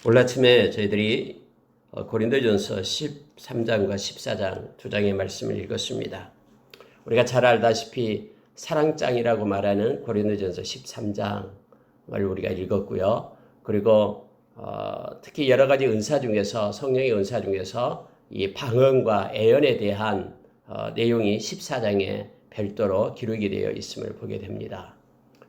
오늘 아침에 저희들이 고린도전서 13장과 14장 두 장의 말씀을 읽었습니다. 우리가 잘 알다시피 사랑장이라고 말하는 고린도전서 13장을 우리가 읽었고요. 그리고 특히 여러 가지 은사 중에서 성령의 은사 중에서 이 방언과 애언에 대한 내용이 14장에 별도로 기록이 되어 있음을 보게 됩니다.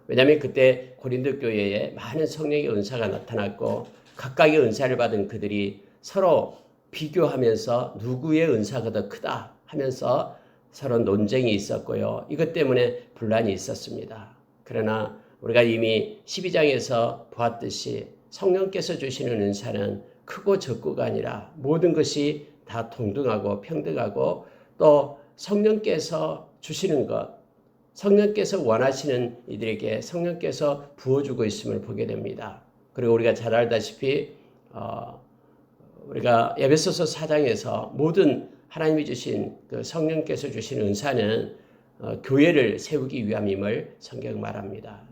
왜냐하면 그때 고린도 교회에 많은 성령의 은사가 나타났고 각각의 은사를 받은 그들이 서로 비교하면서 누구의 은사가 더 크다 하면서 서로 논쟁이 있었고요. 이것 때문에 분란이 있었습니다. 그러나 우리가 이미 12장에서 보았듯이 성령께서 주시는 은사는 크고 적고가 아니라 모든 것이 다 동등하고 평등하고 또 성령께서 주시는 것, 성령께서 원하시는 이들에게 성령께서 부어주고 있음을 보게 됩니다. 그리고 우리가 잘 알다시피 우리가 에베소서 4장에서 모든 하나님이 주신 그 성령께서 주신 은사는 교회를 세우기 위함임을 성경 말합니다.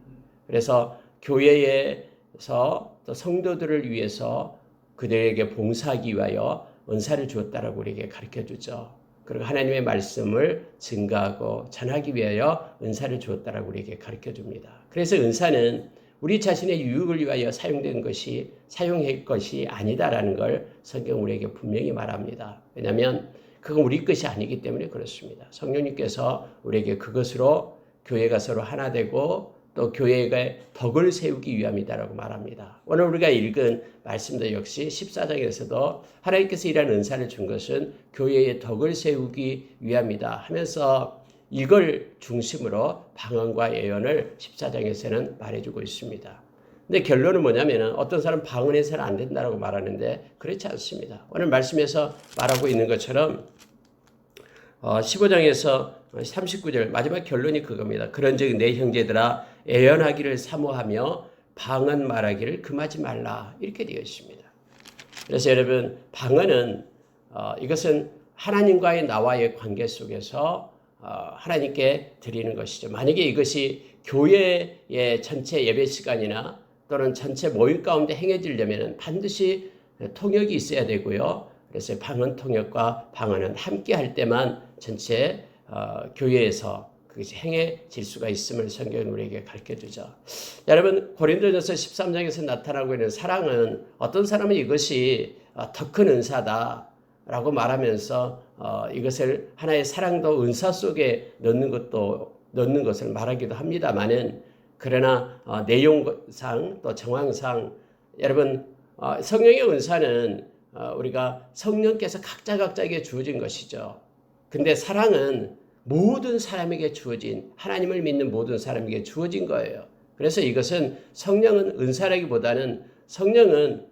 그래서 교회에서 또 성도들을 위해서 그들에게 봉사하기 위하여 은사를 주었다라고 우리에게 가르쳐주죠. 그리고 하나님의 말씀을 증거하고 전하기 위하여 은사를 주었다라고 우리에게 가르쳐줍니다. 그래서 은사는 우리 자신의 유익을 위하여 사용할 것이 아니다라는 걸 성경 우리에게 분명히 말합니다. 왜냐하면 그건 우리 것이 아니기 때문에 그렇습니다. 성령님께서 우리에게 그것으로 교회가 서로 하나 되고 또 교회의 덕을 세우기 위함이다라고 말합니다. 오늘 우리가 읽은 말씀도 역시 14장에서도 하나님께서 이러한 은사를 준 것은 교회의 덕을 세우기 위함이다 하면서 이걸 중심으로 방언과 예언을 14장에서는 말해주고 있습니다. 근데 결론은 뭐냐면 어떤 사람은 방언해서는 안 된다고 말하는데 그렇지 않습니다. 오늘 말씀에서 말하고 있는 것처럼 15장에서 39절 마지막 결론이 그겁니다. 그런즉 내 형제들아 예언하기를 사모하며 방언 말하기를 금하지 말라 이렇게 되어 있습니다. 그래서 여러분 방언은 이것은 하나님과의 나와의 관계 속에서 하나님께 드리는 것이죠. 만약에 이것이 교회의 전체 예배 시간이나 또는 전체 모임 가운데 행해지려면 반드시 통역이 있어야 되고요. 그래서 방언 통역과 방언은 함께 할 때만 전체 교회에서 그것이 행해질 수가 있음을 성경은 우리에게 가르쳐주죠. 여러분 고린도전서 13장에서 나타나고 있는 사랑은 어떤 사람은 이것이 더 큰 은사다라고 말하면서 이것을 하나의 사랑도 은사 속에 넣는 것을 말하기도 합니다만은 그러나 내용상 또 정황상 여러분 성령의 은사는 우리가 성령께서 각자에게 주어진 것이죠. 근데 사랑은 모든 사람에게 주어진 하나님을 믿는 모든 사람에게 주어진 거예요. 그래서 이것은 성령은 은사라기보다는 성령은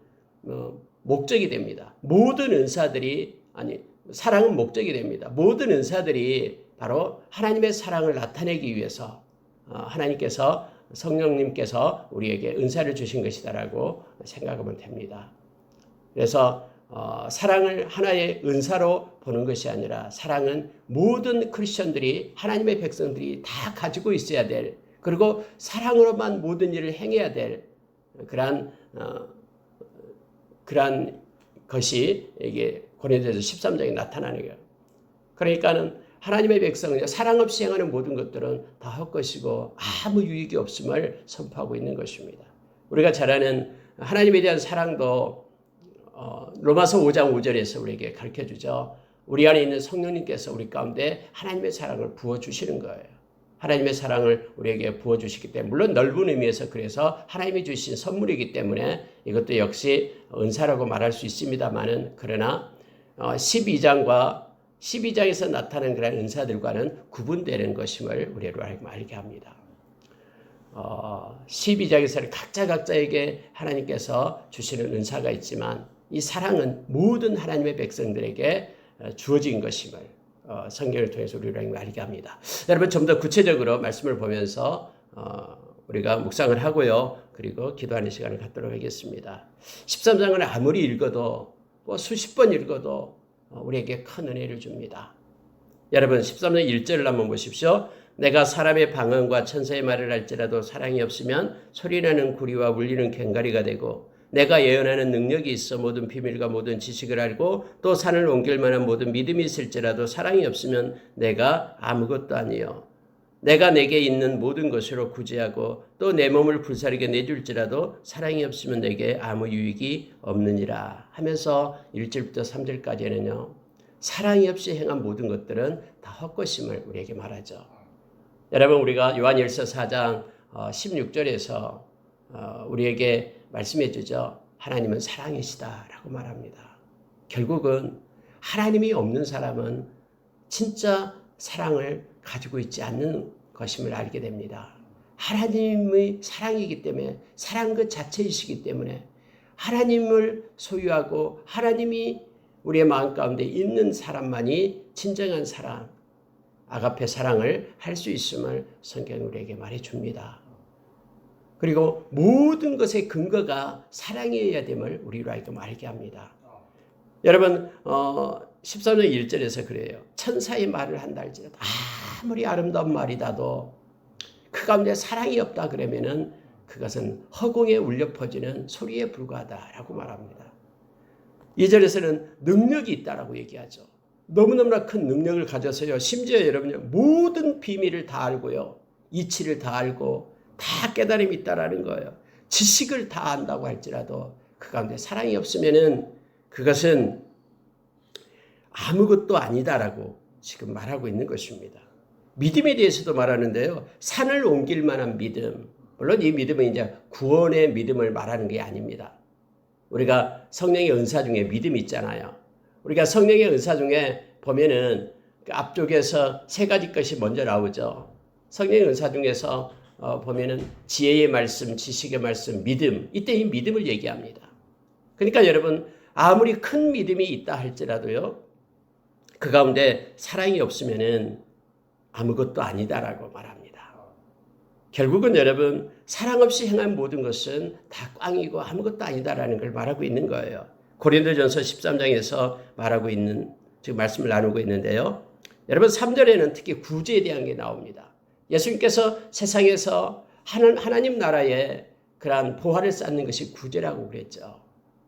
목적이 됩니다. 모든 은사들이 사랑은 목적이 됩니다. 모든 은사들이 바로 하나님의 사랑을 나타내기 위해서 하나님께서 성령님께서 우리에게 은사를 주신 것이다라고 생각하면 됩니다. 그래서 사랑을 하나의 은사로 보는 것이 아니라 사랑은 모든 크리스천들이 하나님의 백성들이 다 가지고 있어야 될 그리고 사랑으로만 모든 일을 행해야 될 그러한 것이 이게 고린도전서 13장에 나타나는 거예요. 그러니까는 하나님의 백성은 사랑 없이 행하는 모든 것들은 다 헛것이고 아무 유익이 없음을 선포하고 있는 것입니다. 우리가 잘 아는 하나님에 대한 사랑도 로마서 5장 5절에서 우리에게 가르쳐주죠. 우리 안에 있는 성령님께서 우리 가운데 하나님의 사랑을 부어주시는 거예요. 하나님의 사랑을 우리에게 부어주시기 때문에 물론 넓은 의미에서 그래서 하나님이 주신 선물이기 때문에 이것도 역시 은사라고 말할 수 있습니다만은 그러나 12장에서 나타나는 그런 은사들과는 구분되는 것임을 우리로 알게 합니다. 12장에서는 각자에게 하나님께서 주시는 은사가 있지만 이 사랑은 모든 하나님의 백성들에게 주어진 것임을 성경을 통해서 우리로 알게 합니다. 여러분 좀 더 구체적으로 말씀을 보면서 우리가 묵상을 하고요. 그리고 기도하는 시간을 갖도록 하겠습니다. 13장을 아무리 읽어도 수십 번 읽어도 우리에게 큰 은혜를 줍니다. 여러분 13장 1절을 한번 보십시오. 내가 사람의 방언과 천사의 말을 할지라도 사랑이 없으면 소리나는 구리와 울리는 꽹과리가 되고 내가 예언하는 능력이 있어 모든 비밀과 모든 지식을 알고 또 산을 옮길 만한 모든 믿음이 있을지라도 사랑이 없으면 내가 아무것도 아니요. 내가 내게 있는 모든 것으로 구제하고 또 내 몸을 불사르게 내줄지라도 사랑이 없으면 내게 아무 유익이 없느니라 하면서 1절부터 3절까지는요. 사랑이 없이 행한 모든 것들은 다 헛것임을 우리에게 말하죠. 여러분 우리가 요한일서 4장 16절에서 우리에게 말씀해 주죠. 하나님은 사랑이시다라고 말합니다. 결국은 하나님이 없는 사람은 진짜 사랑을 가지고 있지 않는 것임을 알게 됩니다. 하나님의 사랑이기 때문에 사랑 그 자체이시기 때문에 하나님을 소유하고 하나님이 우리의 마음 가운데 있는 사람만이 진정한 사랑, 아가페 사랑을 할 수 있음을 성경이 우리에게 말해줍니다. 그리고 모든 것의 근거가 사랑이어야 됨을 우리로 하여금 알게 합니다. 여러분 13장 1절에서 그래요. 천사의 말을 한다 할지라도 아무리 아름다운 말이다도 그 가운데 사랑이 없다 그러면은 그것은 허공에 울려 퍼지는 소리에 불과하다라고 말합니다. 2절에서는 능력이 있다라고 얘기하죠. 너무너무나 큰 능력을 가져서요. 심지어 여러분요. 모든 비밀을 다 알고요. 이치를 다 알고 다 깨달음이 있다라는 거예요. 지식을 다 안다고 할지라도 그 가운데 사랑이 없으면은 그것은 아무것도 아니다라고 지금 말하고 있는 것입니다. 믿음에 대해서도 말하는데요. 산을 옮길 만한 믿음. 물론 이 믿음은 이제 구원의 믿음을 말하는 게 아닙니다. 우리가 성령의 은사 중에 믿음이 있잖아요. 우리가 성령의 은사 중에 보면은 그 앞쪽에서 세 가지 것이 먼저 나오죠. 성령의 은사 중에서 보면은 지혜의 말씀, 지식의 말씀, 믿음. 이때 이 믿음을 얘기합니다. 그러니까 여러분 아무리 큰 믿음이 있다 할지라도요. 그 가운데 사랑이 없으면은 아무것도 아니다라고 말합니다. 결국은 여러분 사랑 없이 행한 모든 것은 다 꽝이고 아무것도 아니다라는 걸 말하고 있는 거예요. 고린도전서 13장에서 말하고 있는 지금 말씀을 나누고 있는데요. 여러분 3절에는 특히 구제에 대한 게 나옵니다. 예수님께서 세상에서 하나님 나라에 그러한 보화를 쌓는 것이 구제라고 그랬죠.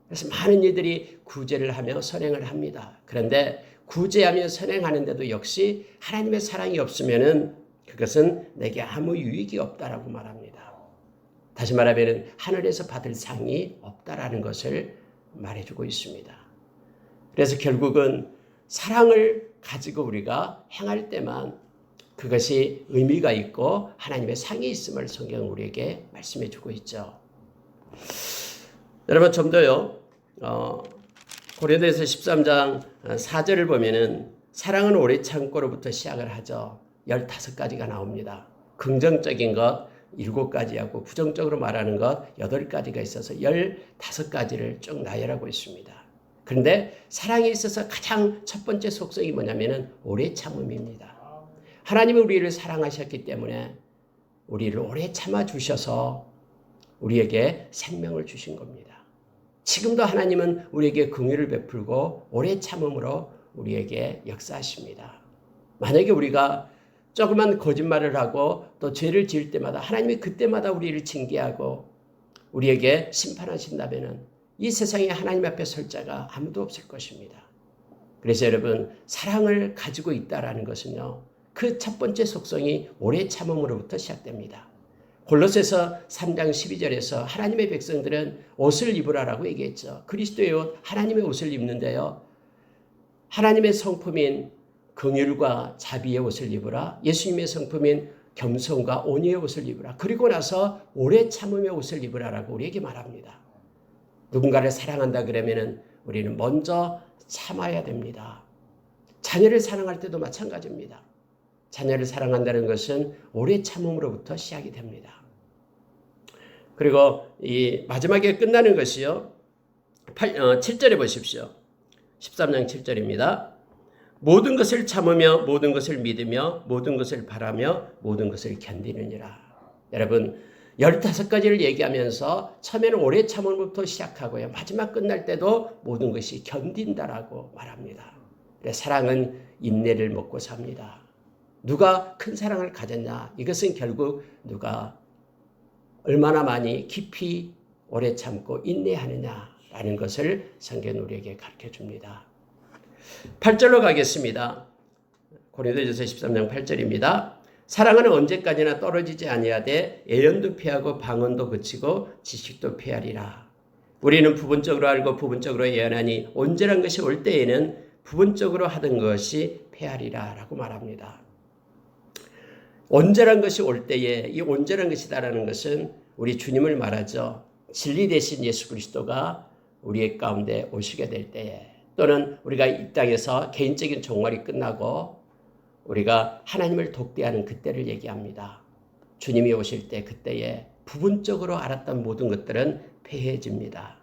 그래서 많은 이들이 구제를 하며 선행을 합니다. 그런데 구제하며 선행하는데도 역시 하나님의 사랑이 없으면은 그것은 내게 아무 유익이 없다라고 말합니다. 다시 말하면 하늘에서 받을 상이 없다라는 것을 말해주고 있습니다. 그래서 결국은 사랑을 가지고 우리가 행할 때만 그것이 의미가 있고 하나님의 상이 있음을 성경은 우리에게 말씀해주고 있죠. 여러분 좀 더요. 고린도에서 13장 4절을 보면은 사랑은 오래 참고로부터 시작을 하죠. 15가지가 나옵니다. 긍정적인 것 7가지하고 부정적으로 말하는 것 8가지가 있어서 15가지를 쭉 나열하고 있습니다. 그런데 사랑에 있어서 가장 첫 번째 속성이 뭐냐면은 오래 참음입니다. 하나님은 우리를 사랑하셨기 때문에 우리를 오래 참아 주셔서 우리에게 생명을 주신 겁니다. 지금도 하나님은 우리에게 긍휼을 베풀고 오래 참음으로 우리에게 역사하십니다. 만약에 우리가 조그만 거짓말을 하고 또 죄를 지을 때마다 하나님이 그때마다 우리를 징계하고 우리에게 심판하신다면 이 세상에 하나님 앞에 설 자가 아무도 없을 것입니다. 그래서 여러분 사랑을 가지고 있다라는 것은요. 그 첫 번째 속성이 오래 참음으로부터 시작됩니다. 골로새서 3장 12절에서 하나님의 백성들은 옷을 입으라라고 얘기했죠. 그리스도의 옷, 하나님의 옷을 입는데요. 하나님의 성품인 긍휼과 자비의 옷을 입으라. 예수님의 성품인 겸손과 온유의 옷을 입으라. 그리고 나서 오래 참음의 옷을 입으라라고 우리에게 말합니다. 누군가를 사랑한다 그러면은 우리는 먼저 참아야 됩니다. 자녀를 사랑할 때도 마찬가지입니다. 자녀를 사랑한다는 것은 오래 참음으로부터 시작이 됩니다. 그리고 이 마지막에 끝나는 것이요. 7절에 보십시오. 13장 7절입니다. 모든 것을 참으며 모든 것을 믿으며 모든 것을 바라며 모든 것을 견디느니라. 여러분 15가지를 얘기하면서 처음에는 오래 참음부터 시작하고요. 마지막 끝날 때도 모든 것이 견딘다라고 말합니다. 사랑은 인내를 먹고 삽니다. 누가 큰 사랑을 가졌냐? 이것은 결국 누가 얼마나 많이 깊이 오래 참고 인내하느냐라는 것을 성경은 우리에게 가르쳐 줍니다. 8절로 가겠습니다. 고린도전서 13장 8절입니다. 사랑은 언제까지나 떨어지지 아니하되 예언도 피하고 방언도 그치고 지식도 피하리라. 우리는 부분적으로 알고 부분적으로 예언하니 온전한 것이 올 때에는 부분적으로 하던 것이 패하리라 라고 말합니다. 온전한 것이 올 때에 이 온전한 것이다라는 것은 우리 주님을 말하죠. 진리 대신 예수 그리스도가 우리의 가운데 오시게 될 때에, 또는 우리가 이 땅에서 개인적인 종말이 끝나고 우리가 하나님을 독대하는 그때를 얘기합니다. 주님이 오실 때 그때에 부분적으로 알았던 모든 것들은 폐해집니다.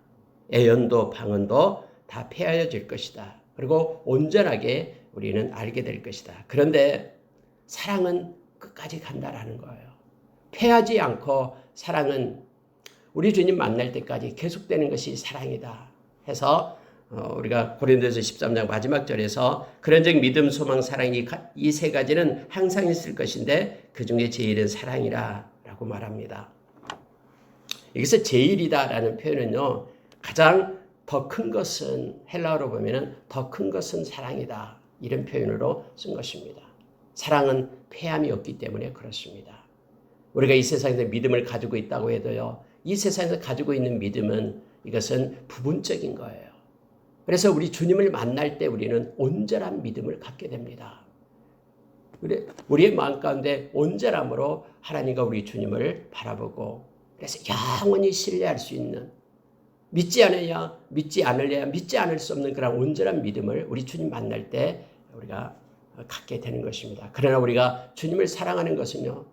예언도 방언도 다 폐하여질 것이다. 그리고 온전하게 우리는 알게 될 것이다. 그런데 사랑은 끝까지 간다라는 거예요. 폐하지 않고 사랑은 우리 주님 만날 때까지 계속되는 것이 사랑이다 해서 우리가 고린도전서 13장 마지막 절에서 그런즉 믿음, 소망, 사랑이 이 세 가지는 항상 있을 것인데 그 중에 제일은 사랑이라 라고 말합니다. 여기서 제일이다라는 표현은요, 가장 더 큰 것은, 헬라어로 보면은 더 큰 것은 사랑이다 이런 표현으로 쓴 것입니다. 사랑은 폐함이 없기 때문에 그렇습니다. 우리가 이 세상에서 믿음을 가지고 있다고 해도요, 이 세상에서 가지고 있는 믿음은 이것은 부분적인 거예요. 그래서 우리 주님을 만날 때 우리는 온전한 믿음을 갖게 됩니다. 우리의 마음 가운데 온전함으로 하나님과 우리 주님을 바라보고, 그래서 영원히 신뢰할 수 있는, 믿지 않아야, 믿지 않을래야 믿지 않을 수 없는 그런 온전한 믿음을 우리 주님 만날 때 우리가 갖게 되는 것입니다. 그러나 우리가 주님을 사랑하는 것은요,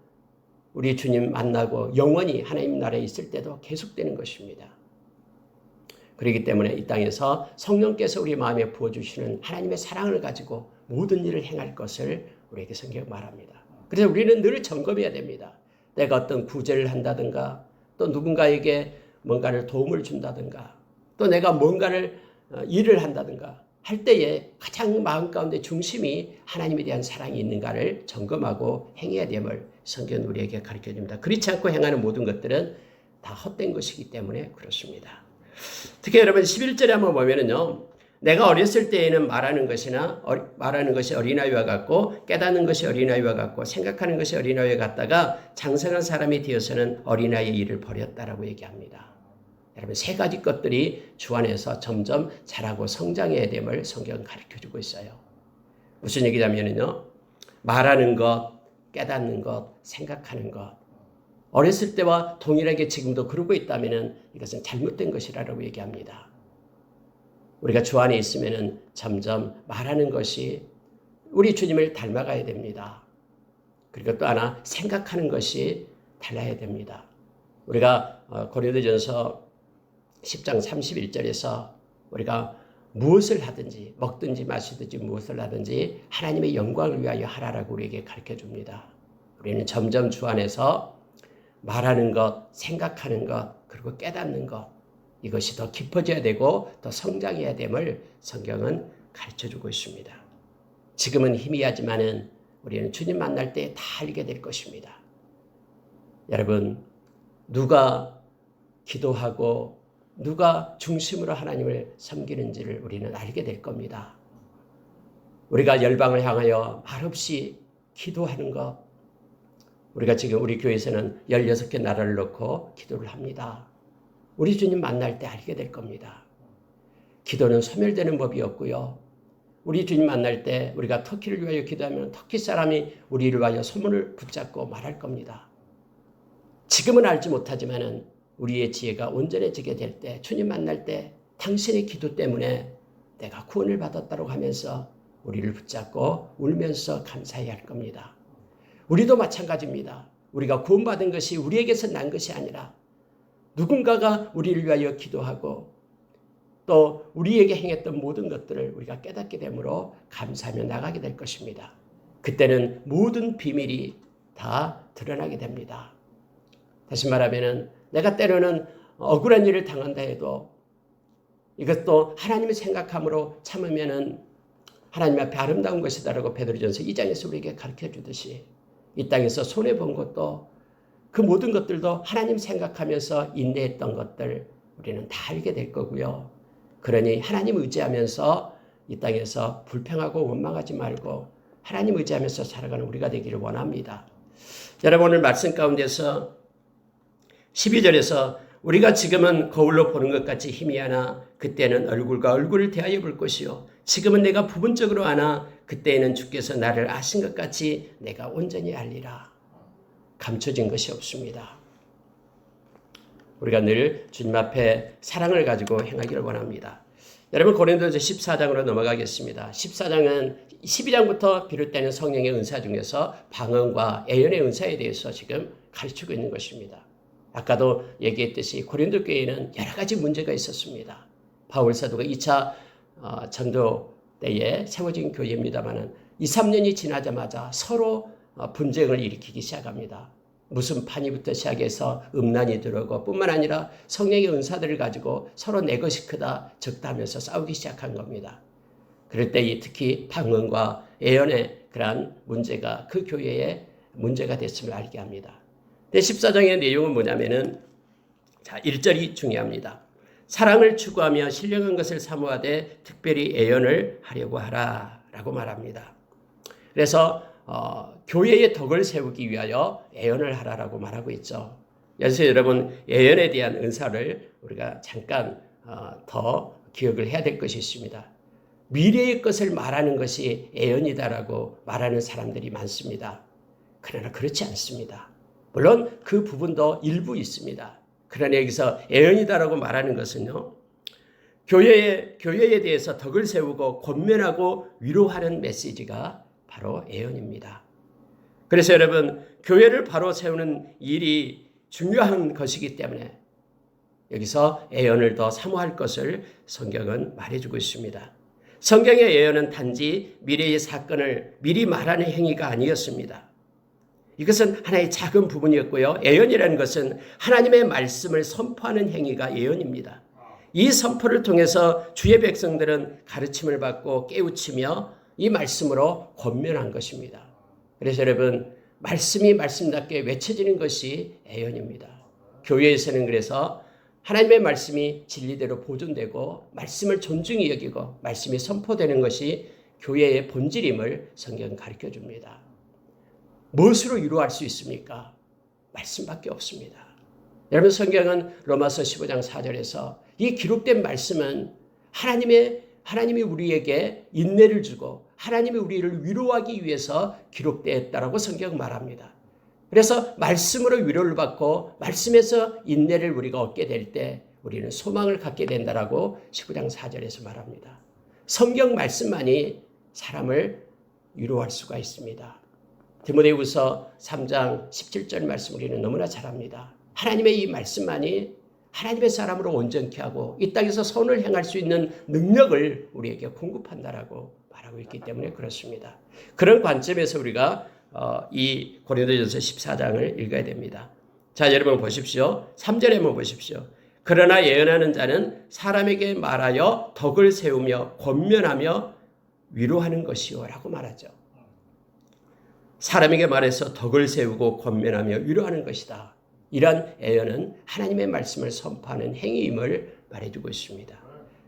우리 주님 만나고 영원히 하나님 나라에 있을 때도 계속되는 것입니다. 그렇기 때문에 이 땅에서 성령께서 우리 마음에 부어주시는 하나님의 사랑을 가지고 모든 일을 행할 것을 우리에게 성경 말합니다. 그래서 우리는 늘 점검해야 됩니다. 내가 어떤 구제를 한다든가, 또 누군가에게 뭔가를 도움을 준다든가, 또 내가 뭔가를 일을 한다든가 할 때에 가장 마음 가운데 중심이 하나님에 대한 사랑이 있는가를 점검하고 행해야 됨을 성경은 우리에게 가르쳐 줍니다. 그렇지 않고 행하는 모든 것들은 다 헛된 것이기 때문에 그렇습니다. 특히 여러분 11절에 한번 보면은요, 내가 어렸을 때에는 말하는 것이 어린아이와 같고 깨닫는 것이 어린아이와 같고 생각하는 것이 어린아이와 같다가 장성한 사람이 되어서는 어린아이의 일을 버렸다라고 얘기합니다. 여러분 세 가지 것들이 주 안에서 점점 자라고 성장해야 됨을 성경은 가르쳐주고 있어요. 무슨 얘기냐면요, 말하는 것, 깨닫는 것, 생각하는 것, 어렸을 때와 동일하게 지금도 그러고 있다면 이것은 잘못된 것이라고 얘기합니다. 우리가 주 안에 있으면 점점 말하는 것이 우리 주님을 닮아가야 됩니다. 그리고 또 하나 생각하는 것이 달라야 됩니다. 우리가 고린도전서 10장 31절에서 우리가 무엇을 하든지 먹든지 마시든지 무엇을 하든지 하나님의 영광을 위하여 하라라고 우리에게 가르쳐 줍니다. 우리는 점점 주 안에서 말하는 것, 생각하는 것, 그리고 깨닫는 것, 이것이 더 깊어져야 되고 더 성장해야 됨을 성경은 가르쳐주고 있습니다. 지금은 희미하지만은 우리는 주님 만날 때 다 알게 될 것입니다. 여러분, 누가 기도하고 누가 중심으로 하나님을 섬기는지를 우리는 알게 될 겁니다. 우리가 열방을 향하여 말없이 기도하는 것, 우리가 지금 우리 교회에서는 16개 나라를 놓고 기도를 합니다. 우리 주님 만날 때 알게 될 겁니다. 기도는 소멸되는 법이 없고요. 우리 주님 만날 때 우리가 터키를 위하여 기도하면 터키 사람이 우리를 위하여 소문을 붙잡고 말할 겁니다. 지금은 알지 못하지만 우리의 지혜가 온전해지게 될 때, 주님 만날 때 당신의 기도 때문에 내가 구원을 받았다고 하면서 우리를 붙잡고 울면서 감사해야 할 겁니다. 우리도 마찬가지입니다. 우리가 구원받은 것이 우리에게서 난 것이 아니라 누군가가 우리를 위하여 기도하고 또 우리에게 행했던 모든 것들을 우리가 깨닫게 되므로 감사하며 나가게 될 것입니다. 그때는 모든 비밀이 다 드러나게 됩니다. 다시 말하면 내가 때로는 억울한 일을 당한다 해도 이것도 하나님을 생각함으로 참으면 하나님 앞에 아름다운 것이다라고 베드로전서 2장에서 우리에게 가르쳐 주듯이 이 땅에서 손해본 것도 그 모든 것들도 하나님 생각하면서 인내했던 것들 우리는 다 알게 될 거고요. 그러니 하나님 의지하면서 이 땅에서 불평하고 원망하지 말고 하나님 의지하면서 살아가는 우리가 되기를 원합니다. 여러분 오늘 말씀 가운데서 12절에서 우리가 지금은 거울로 보는 것 같이 희미하나 그때는 얼굴과 얼굴을 대하여 볼 것이요 지금은 내가 부분적으로 아나 그때에는 주께서 나를 아신 것 같이 내가 온전히 알리라. 감춰진 것이 없습니다. 우리가 늘 주님 앞에 사랑을 가지고 행하기를 원합니다. 여러분 고린도전서 14장으로 넘어가겠습니다. 14장은 12장부터 비롯되는 성령의 은사 중에서 방언과 예언의 은사에 대해서 지금 가르치고 있는 것입니다. 아까도 얘기했듯이 고린도 교회에는 여러 가지 문제가 있었습니다. 바울 사도가 2차 전도 때에 세워진 교회입니다만 2, 3년이 지나자마자 서로 분쟁을 일으키기 시작합니다. 무슨 판이부터 시작해서 음란이 들어오고 뿐만 아니라 성령의 은사들을 가지고 서로 내 것이 크다 적다 하면서 싸우기 시작한 겁니다. 그럴 때 특히 방언과 예언의 그러한 문제가 그 교회에 문제가 됐음을 알게 합니다. 14장의 내용은 뭐냐면은 1절이 중요합니다. 사랑을 추구하며 신령한 것을 사모하되 특별히 예언을 하려고 하라 라고 말합니다. 그래서 교회의 덕을 세우기 위하여 예언을 하라라고 말하고 있죠. 그래서 여러분 예언에 대한 은사를 우리가 잠깐 더 기억을 해야 될 것이 있습니다. 미래의 것을 말하는 것이 예언이다라고 말하는 사람들이 많습니다. 그러나 그렇지 않습니다. 물론 그 부분도 일부 있습니다. 그러나 여기서 예언이다라고 말하는 것은요. 교회에 대해서 덕을 세우고 권면하고 위로하는 메시지가 바로 예언입니다. 그래서 여러분 교회를 바로 세우는 일이 중요한 것이기 때문에 여기서 예언을 더 사모할 것을 성경은 말해주고 있습니다. 성경의 예언은 단지 미래의 사건을 미리 말하는 행위가 아니었습니다. 이것은 하나의 작은 부분이었고요. 예언이라는 것은 하나님의 말씀을 선포하는 행위가 예언입니다. 이 선포를 통해서 주의 백성들은 가르침을 받고 깨우치며 이 말씀으로 권면한 것입니다. 그래서 여러분 말씀이 말씀답게 외쳐지는 것이 예언입니다. 교회에서는 그래서 하나님의 말씀이 진리대로 보존되고 말씀을 존중히 여기고 말씀이 선포되는 것이 교회의 본질임을 성경은 가르쳐줍니다. 무엇으로 위로할 수 있습니까? 말씀밖에 없습니다. 여러분 성경은 로마서 15장 4절에서 이 기록된 말씀은 하나님이 우리에게 인내를 주고 하나님이 우리를 위로하기 위해서 기록되었다라고 성경은 말합니다. 그래서 말씀으로 위로를 받고 말씀에서 인내를 우리가 얻게 될 때 우리는 소망을 갖게 된다라고 19장 4절에서 말합니다. 성경 말씀만이 사람을 위로할 수가 있습니다. 디모데후서 3장 17절 말씀 우리는 너무나 잘 압니다. 하나님의 이 말씀만이 하나님의 사람으로 온전케 하고 이 땅에서 선을 행할 수 있는 능력을 우리에게 공급한다라고 말하고 있기 때문에 그렇습니다. 그런 관점에서 우리가 이 고린도전서 14장을 읽어야 됩니다. 자, 여러분 보십시오. 3절에 한번 보십시오. 그러나 예언하는 자는 사람에게 말하여 덕을 세우며 권면하며 위로하는 것이요 라고 말하죠. 사람에게 말해서 덕을 세우고 권면하며 위로하는 것이다. 이런 예언은 하나님의 말씀을 선포하는 행위임을 말해주고 있습니다.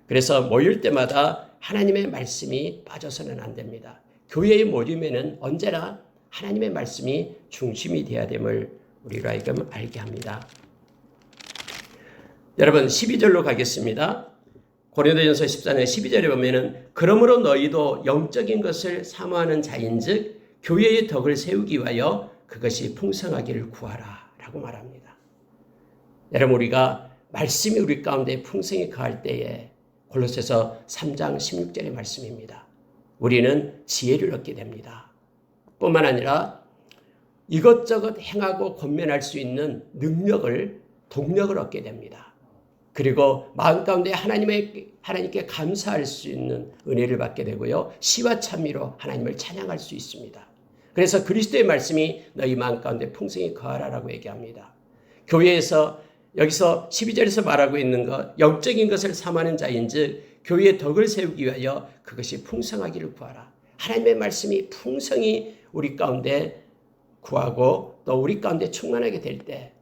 그래서 모일 때마다 하나님의 말씀이 빠져서는 안 됩니다. 교회의 모임에는 언제나 하나님의 말씀이 중심이 되어야 됨을 우리로 하여금 알게 합니다. 여러분 12절로 가겠습니다. 고린도전서 14장 12절에 보면은 그러므로 너희도 영적인 것을 사모하는 자인즉 교회의 덕을 세우기 위하여 그것이 풍성하기를 구하라 라고 말합니다. 여러분 우리가 말씀이 우리 가운데 풍성히 가할 때에 골로새서 3장 16절의 말씀입니다. 우리는 지혜를 얻게 됩니다. 뿐만 아니라 이것저것 행하고 권면할 수 있는 동력을 얻게 됩니다. 그리고 마음 가운데 하나님께 감사할 수 있는 은혜를 받게 되고요. 시와 찬미로 하나님을 찬양할 수 있습니다. 그래서 그리스도의 말씀이 너희 마음 가운데 풍성히 거하라라고 얘기합니다. 교회에서 여기서 12절에서 말하고 있는 것, 영적인 것을 사모하는 자인즉 교회의 덕을 세우기 위하여 그것이 풍성하기를 구하라. 하나님의 말씀이 풍성히 우리 가운데 구하고 또 우리 가운데 충만하게 될 때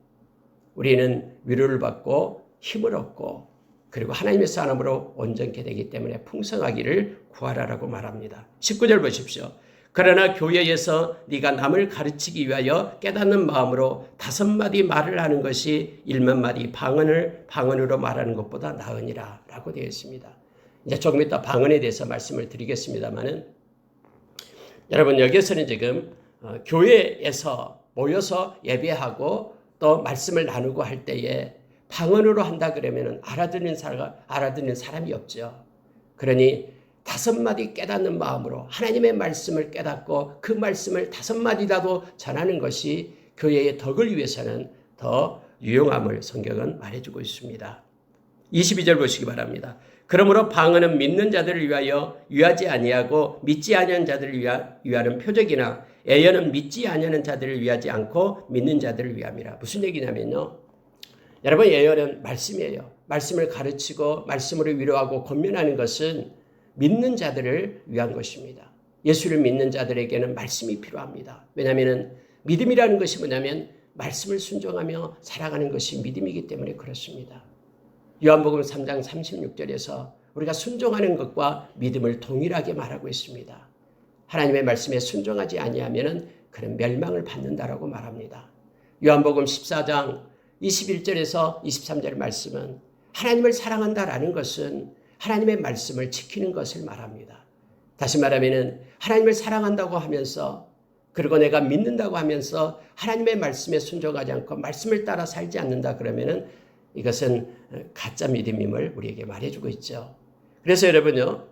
우리는 위로를 받고 힘을 얻고 그리고 하나님의 사람으로 온전케 되기 때문에 풍성하기를 구하라라고 말합니다. 19절 보십시오. 그러나 교회에서 네가 남을 가르치기 위하여 깨닫는 마음으로 5마디 말을 하는 것이 1만마디 방언으로 말하는 것보다 나으니라 라고 되어 있습니다. 이제 조금 이따 방언에 대해서 말씀을 드리겠습니다만은 여러분 여기에서는 지금 교회에서 모여서 예배하고 또 말씀을 나누고 할 때에 방언으로 한다 그러면 알아듣는 사람이 없죠. 그러니 5마디 깨닫는 마음으로 하나님의 말씀을 깨닫고 그 말씀을 5마디라도 전하는 것이 교회의 덕을 위해서는 더 유용함을 성경은 말해주고 있습니다. 22절 보시기 바랍니다. 그러므로 방언은 믿는 자들을 위하여 유하지 아니하고 믿지 아니하는 자들을 위하는 표적이나 예언은 믿지 아니하는 자들을 위하지 않고 믿는 자들을 위함이라. 무슨 얘기냐면요. 여러분 예언은 말씀이에요. 말씀을 가르치고 말씀으로 위로하고 권면하는 것은 믿는 자들을 위한 것입니다. 예수를 믿는 자들에게는 말씀이 필요합니다. 왜냐하면 믿음이라는 것이 뭐냐면 말씀을 순종하며 살아가는 것이 믿음이기 때문에 그렇습니다. 요한복음 3장 36절에서 우리가 순종하는 것과 믿음을 동일하게 말하고 있습니다. 하나님의 말씀에 순종하지 아니하면 그는 멸망을 받는다라고 말합니다. 요한복음 14장 21절에서 23절 말씀은 하나님을 사랑한다라는 것은 하나님의 말씀을 지키는 것을 말합니다. 다시 말하면 하나님을 사랑한다고 하면서 그리고 내가 믿는다고 하면서 하나님의 말씀에 순종하지 않고 말씀을 따라 살지 않는다 그러면 이것은 가짜 믿음임을 우리에게 말해주고 있죠. 그래서 여러분요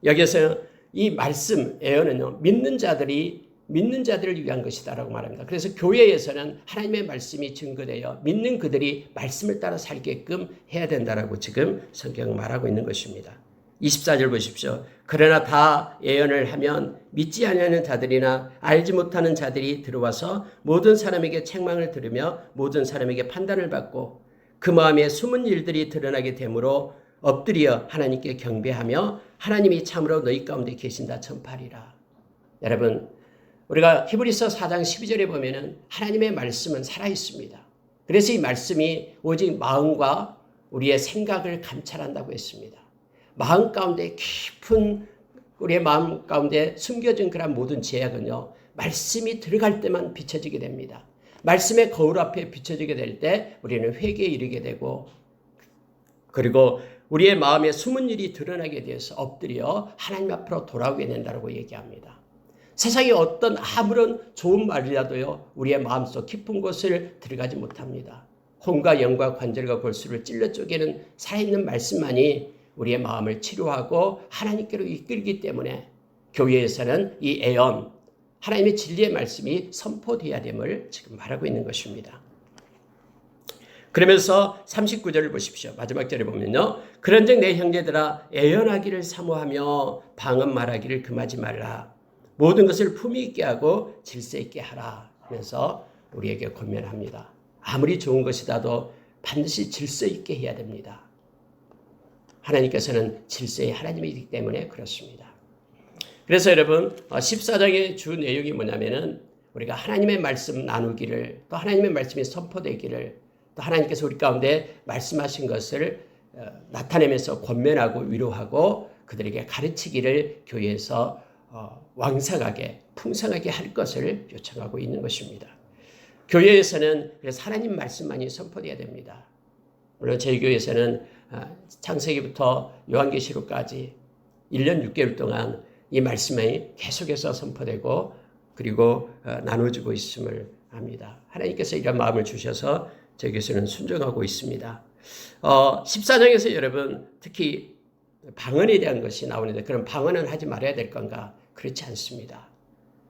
여기서 이 말씀 예언은요 믿는 자들을 위한 것이다라고 말합니다. 그래서 교회에서는 하나님의 말씀이 증거되어 믿는 그들이 말씀을 따라 살게끔 해야 된다라고 지금 성경은 말하고 있는 것입니다. 24절 보십시오. 그러나 다 예언을 하면 믿지 아니하는 자들이나 알지 못하는 자들이 들어와서 모든 사람에게 책망을 들으며 모든 사람에게 판단을 받고 그 마음에 숨은 일들이 드러나게 되므로 엎드려 하나님께 경배하며 하나님이 참으로 너희 가운데 계신다 전파리라. 여러분 우리가 히브리서 4장 12절에 보면은 하나님의 말씀은 살아있습니다. 그래서 이 말씀이 오직 마음과 우리의 생각을 감찰한다고 했습니다. 마음 가운데 깊은 우리의 마음 가운데 숨겨진 그런 모든 죄악은요. 말씀이 들어갈 때만 비춰지게 됩니다. 말씀의 거울 앞에 비춰지게 될 때 우리는 회개에 이르게 되고 그리고 우리의 마음에 숨은 일이 드러나게 되어서 엎드려 하나님 앞으로 돌아오게 된다고 얘기합니다. 세상에 어떤 아무런 좋은 말이라도요. 우리의 마음속 깊은 곳을 들어가지 못합니다. 혼과 영과 관절과 골수를 찔러 쪼개는 살아있는 말씀만이 우리의 마음을 치료하고 하나님께로 이끌기 때문에 교회에서는 이 예언, 하나님의 진리의 말씀이 선포되어야 됨을 지금 말하고 있는 것입니다. 그러면서 39절을 보십시오. 마지막 절에 보면요. 그런즉 내 형제들아 예언하기를 사모하며 방언 말하기를 금하지 말라. 모든 것을 품위 있게 하고 질서 있게 하라 하면서 우리에게 권면합니다. 아무리 좋은 것이라도 반드시 질서 있게 해야 됩니다. 하나님께서는 질서의 하나님이기 때문에 그렇습니다. 그래서 여러분 14장의 주 내용이 뭐냐면은 우리가 하나님의 말씀 나누기를 또 하나님의 말씀이 선포되기를 또 하나님께서 우리 가운데 말씀하신 것을 나타내면서 권면하고 위로하고 그들에게 가르치기를 교회에서 왕성하게 풍성하게 할 것을 요청하고 있는 것입니다. 교회에서는 그래서 하나님 말씀만이 선포되어야 됩니다. 물론 저희 교회에서는 창세기부터 요한계시록까지 1년 6개월 동안 이 말씀이 계속해서 선포되고 그리고 나눠지고 있음을 압니다. 하나님께서 이런 마음을 주셔서 저희 교회에서는 순종하고 있습니다. 14장에서 여러분 특히 방언에 대한 것이 나오는데 그럼 방언은 하지 말아야 될 건가? 그렇지 않습니다.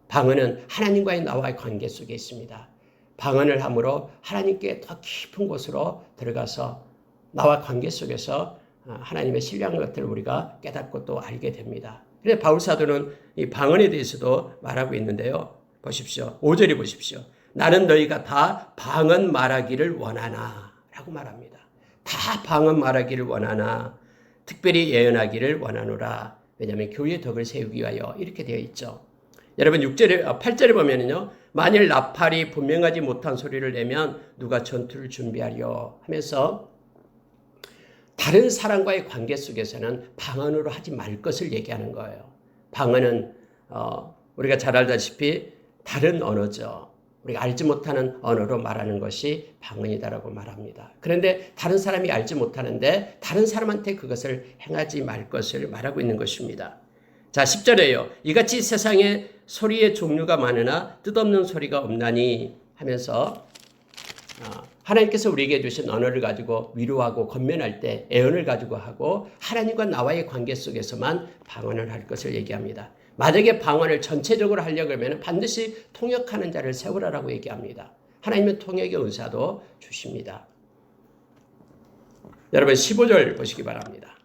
방언은 하나님과의 나와의 관계 속에 있습니다. 방언을 함으로 하나님께 더 깊은 곳으로 들어가서 나와 관계 속에서 하나님의 신령한 것들을 우리가 깨닫고 또 알게 됩니다. 그래서 바울사도는 이 방언에 대해서도 말하고 있는데요. 보십시오. 5절에 보십시오. 나는 너희가 다 방언 말하기를 원하나 라고 말합니다. 다 방언 말하기를 원하나 특별히 예언하기를 원하노라. 왜냐하면 교회의 덕을 세우기 위하여 이렇게 되어 있죠. 여러분 8절에 보면은요. 만일 나팔이 분명하지 못한 소리를 내면 누가 전투를 준비하려 하면서 다른 사람과의 관계 속에서는 방언으로 하지 말 것을 얘기하는 거예요. 방언은 우리가 잘 알다시피 다른 언어죠. 우리가 알지 못하는 언어로 말하는 것이 방언이다라고 말합니다. 그런데 다른 사람이 알지 못하는데 다른 사람한테 그것을 행하지 말 것을 말하고 있는 것입니다. 자, 10절에요. 이같이 세상에 소리의 종류가 많으나 뜻없는 소리가 없나니 하면서 하나님께서 우리에게 주신 언어를 가지고 위로하고 권면할 때 애언을 가지고 하고 하나님과 나와의 관계 속에서만 방언을 할 것을 얘기합니다. 만약에 방언을 전체적으로 하려고 하면 반드시 통역하는 자를 세우라라고 얘기합니다. 하나님은 통역의 은사도 주십니다. 여러분 15절 보시기 바랍니다.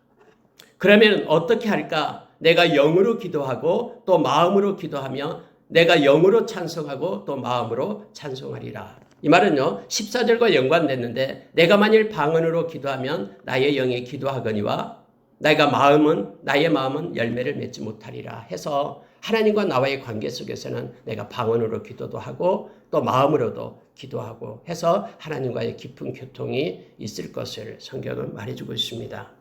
그러면 어떻게 할까? 내가 영으로 기도하고 또 마음으로 기도하며 내가 영으로 찬송하고 또 마음으로 찬송하리라. 이 말은요 14절과 연관됐는데 내가 만일 방언으로 기도하면 나의 영이 기도하거니와 나의 마음은 열매를 맺지 못하리라 해서 하나님과 나와의 관계 속에서는 내가 방언으로 기도도 하고 또 마음으로도 기도하고 해서 하나님과의 깊은 교통이 있을 것을 성경은 말해주고 있습니다.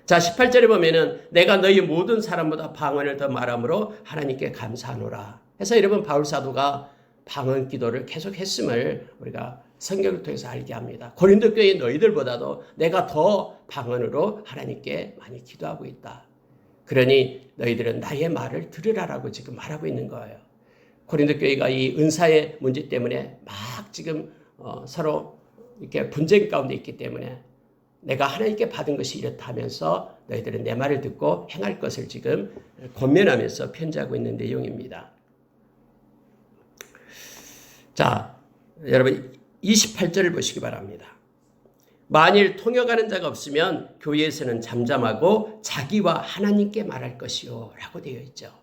자 18절에 보면은 내가 너희 모든 사람보다 방언을 더 말함으로 하나님께 감사하노라 해서 여러분 바울사도가 방언 기도를 계속 했음을 우리가 성경을 통해서 알게 합니다. 고린도 교회 너희들보다도 내가 더 방언으로 하나님께 많이 기도하고 있다. 그러니 너희들은 나의 말을 들으라라고 지금 말하고 있는 거예요. 고린도 교회가 이 은사의 문제 때문에 막 지금 서로 이렇게 분쟁 가운데 있기 때문에 내가 하나님께 받은 것이 이렇다면서 너희들은 내 말을 듣고 행할 것을 지금 권면하면서 편지하고 있는 내용입니다. 자, 여러분 28절을 보시기 바랍니다. 만일 통역하는 자가 없으면 교회에서는 잠잠하고 자기와 하나님께 말할 것이요 라고 되어 있죠.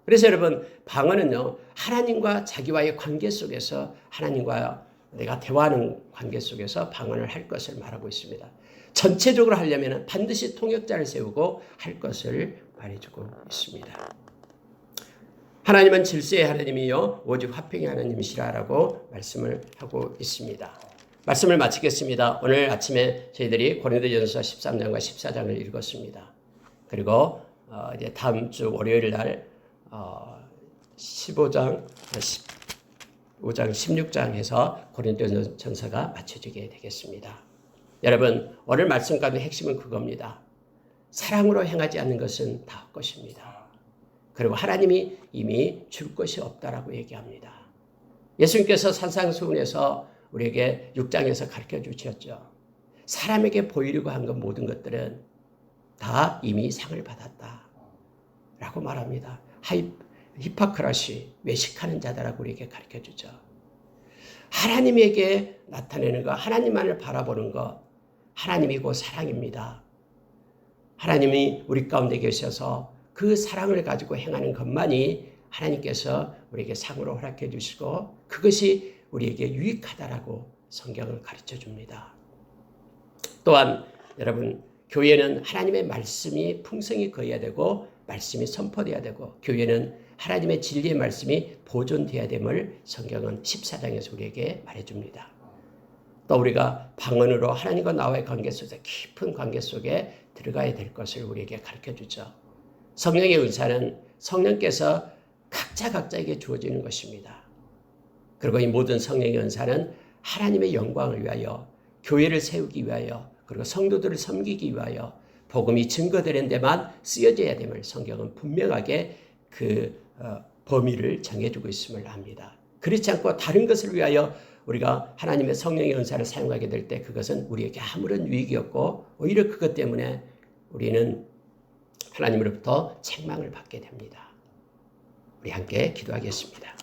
그래서 여러분 방언은요 하나님과 자기와의 관계 속에서 하나님과 내가 대화하는 관계 속에서 방언을 할 것을 말하고 있습니다. 전체적으로 하려면 반드시 통역자를 세우고 할 것을 말해주고 있습니다. 하나님은 질서의 하나님이요 오직 화평의 하나님이시라라고 말씀을 하고 있습니다. 말씀을 마치겠습니다. 오늘 아침에 저희들이 고린도전서 13장과 14장을 읽었습니다. 그리고 이제 다음 주 월요일 날 15장, 15장, 16장 해서 고린도전서가 마쳐지게 되겠습니다. 여러분 오늘 말씀 가운데 핵심은 그겁니다. 사랑으로 행하지 않는 것은 다 헛것입니다. 그리고 하나님이 이미 줄 것이 없다라고 얘기합니다. 예수님께서 산상수훈에서 우리에게 6장에서 가르쳐 주셨죠. 사람에게 보이려고 한 것 모든 것들은 다 이미 상을 받았다 라고 말합니다. 히포크라시, 외식하는 자다라고 우리에게 가르쳐 주죠. 하나님에게 나타내는 것, 하나님만을 바라보는 것, 하나님이 곧 사랑입니다. 하나님이 우리 가운데 계셔서 그 사랑을 가지고 행하는 것만이 하나님께서 우리에게 상으로 허락해 주시고 그것이 우리에게 유익하다라고 성경을 가르쳐 줍니다. 또한 여러분 교회는 하나님의 말씀이 풍성히 거해야 되고 말씀이 선포돼야 되고 교회는 하나님의 진리의 말씀이 보존돼야 됨을 성경은 14장에서 우리에게 말해줍니다. 또 우리가 방언으로 하나님과 나와의 관계 속에서 깊은 관계 속에 들어가야 될 것을 우리에게 가르쳐주죠. 성령의 은사는 성령께서 각자에게 주어지는 것입니다. 그리고 이 모든 성령의 은사는 하나님의 영광을 위하여 교회를 세우기 위하여 그리고 성도들을 섬기기 위하여 복음이 증거되는 데만 쓰여져야 됨을 성경은 분명하게 그 범위를 정해주고 있음을 압니다. 그렇지 않고 다른 것을 위하여 우리가 하나님의 성령의 은사를 사용하게 될 때 그것은 우리에게 아무런 유익이 없고 오히려 그것 때문에 우리는 하나님으로부터 책망을 받게 됩니다. 우리 함께 기도하겠습니다.